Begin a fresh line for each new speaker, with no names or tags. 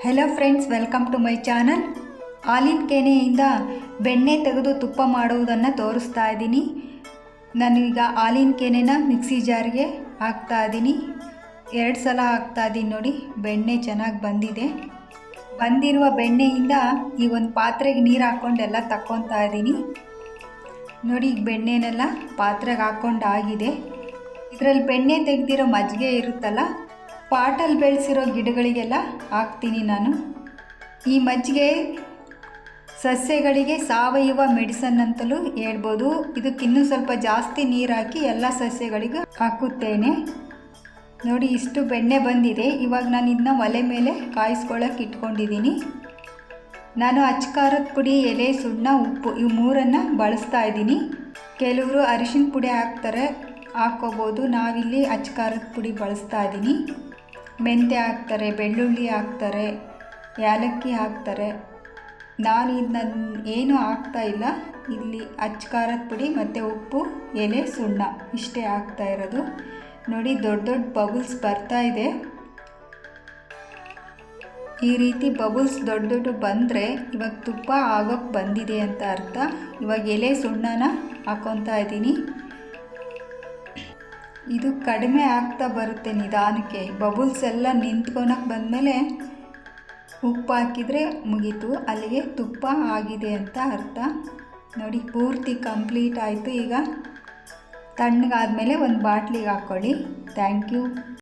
Hello friends, welcome to my channel. ಹಾಲಿನ ಕೆನೆಯಿಂದ ಬೆಣ್ಣೆ ತೆಗೆದು ತುಪ್ಪ ಮಾಡುವುದನ್ನು ತೋರಿಸ್ತಾ ಇದ್ದೀನಿ. ನಾನೀಗ ಹಾಲಿನ ಕೆನೆನ ಮಿಕ್ಸಿ ಜಾರ್ಗೆ ಹಾಕ್ತಾ ಇದ್ದೀನಿ. 2 ಸಲ ಹಾಕ್ತಾ ಇದ್ದೀನಿ. ನೋಡಿ, ಬೆಣ್ಣೆ ಚೆನ್ನಾಗಿ ಬಂದಿದೆ. ಬಂದಿರುವ ಬೆಣ್ಣೆಯಿಂದ ಈ ಒಂದು ಪಾತ್ರೆಗೆ ನೀರು ಹಾಕ್ಕೊಂಡೆಲ್ಲ ತಕ್ಕೊತಾ ಇದ್ದೀನಿ. ನೋಡಿ, ಈಗ ಬೆಣ್ಣೆನೆಲ್ಲ ಪಾತ್ರೆಗೆ ಹಾಕ್ಕೊಂಡು ಆಗಿದೆ. ಇದರಲ್ಲಿ ಬೆಣ್ಣೆ ತೆಗೆದಿರೋ ಮಜ್ಜಿಗೆ ಇರುತ್ತಲ್ಲ, ಪಾಟಲ್ಲಿ ಬೆಳೆಸಿರೋ ಗಿಡಗಳಿಗೆಲ್ಲ ಹಾಕ್ತೀನಿ ನಾನು. ಈ ಮಜ್ಜಿಗೆ ಸಸ್ಯಗಳಿಗೆ ಸಾವಯವ ಮೆಡಿಸನ್ ಅಂತಲೂ ಹೇಳ್ಬೋದು. ಇದಕ್ಕಿನ್ನೂ ಸ್ವಲ್ಪ ಜಾಸ್ತಿ ನೀರು ಹಾಕಿ ಎಲ್ಲ ಸಸ್ಯಗಳಿಗೂ ಹಾಕುತ್ತೇನೆ. ನೋಡಿ, ಇಷ್ಟು ಬೆಣ್ಣೆ ಬಂದಿದೆ. ಇವಾಗ ನಾನು ಇದನ್ನ ಒಲೆ ಮೇಲೆ ಕಾಯಿಸ್ಕೊಳ್ಳೋಕೆ ಇಟ್ಕೊಂಡಿದ್ದೀನಿ. ನಾನು ಅಚ್ಕಾರದ ಪುಡಿ, ಎಲೆ, ಸುಣ್ಣ, ಉಪ್ಪು ಇವು 3 ಬಳಸ್ತಾ ಇದ್ದೀನಿ. ಕೆಲವರು ಅರಿಶಿನ ಪುಡಿ ಹಾಕ್ಕೋಬೋದು. ನಾವಿಲ್ಲಿ ಅಚ್ಕಾರದ ಪುಡಿ ಬಳಸ್ತಾ ಇದ್ದೀನಿ. ಮೆಂತ್ಯ ಹಾಕ್ತಾರೆ, ಬೆಳ್ಳುಳ್ಳಿ ಹಾಕ್ತಾರೆ, ಏಲಕ್ಕಿ ಹಾಕ್ತಾರೆ. ನಾನು ಇದನ್ನ ಏನೂ ಹಾಕ್ತಾಯಿಲ್ಲ. ಇಲ್ಲಿ ಅಚ್ಕಾರದ ಪುಡಿ ಮತ್ತು ಉಪ್ಪು, ಎಲೆ, ಸುಣ್ಣ ಇಷ್ಟೇ ಹಾಕ್ತಾ ಇರೋದು. ನೋಡಿ, ದೊಡ್ಡ ದೊಡ್ಡ ಬಬಲ್ಸ್ ಬರ್ತಾ ಇದೆ. ಈ ರೀತಿ ಬಬಲ್ಸ್ ದೊಡ್ಡ ದೊಡ್ಡ ಬಂದರೆ ಇವಾಗ ತುಪ್ಪ ಆಗೋಕ್ಕೆ ಬಂದಿದೆ ಅಂತ ಅರ್ಥ. ಇವಾಗ ಎಲೆ ಸುಣ್ಣನ ಹಾಕ್ಕೊತಾ ಇದ್ದೀನಿ. ಇದು ಕಡಿಮೆ ಆಗ್ತಾ ಬರುತ್ತೆ ನಿಧಾನಕ್ಕೆ. ಬಬಲ್ಸ್ ಎಲ್ಲ ನಿಂತ್ಕೊಳಕ್ಕೆ ಬಂದಮೇಲೆ ಉಪ್ಪು ಹಾಕಿದರೆ ಮುಗೀತು, ಅಲ್ಲಿಗೆ ತುಪ್ಪ ಆಗಿದೆ ಅಂತ ಅರ್ಥ. ನೋಡಿ, ಪೂರ್ತಿ ಕಂಪ್ಲೀಟ್ ಆಯಿತು. ಈಗ ತಣ್ಣಗಾದಮೇಲೆ ಒಂದು ಬಾಟ್ಲಿಗೆ ಹಾಕ್ಕೊಳ್ಳಿ. Thank you.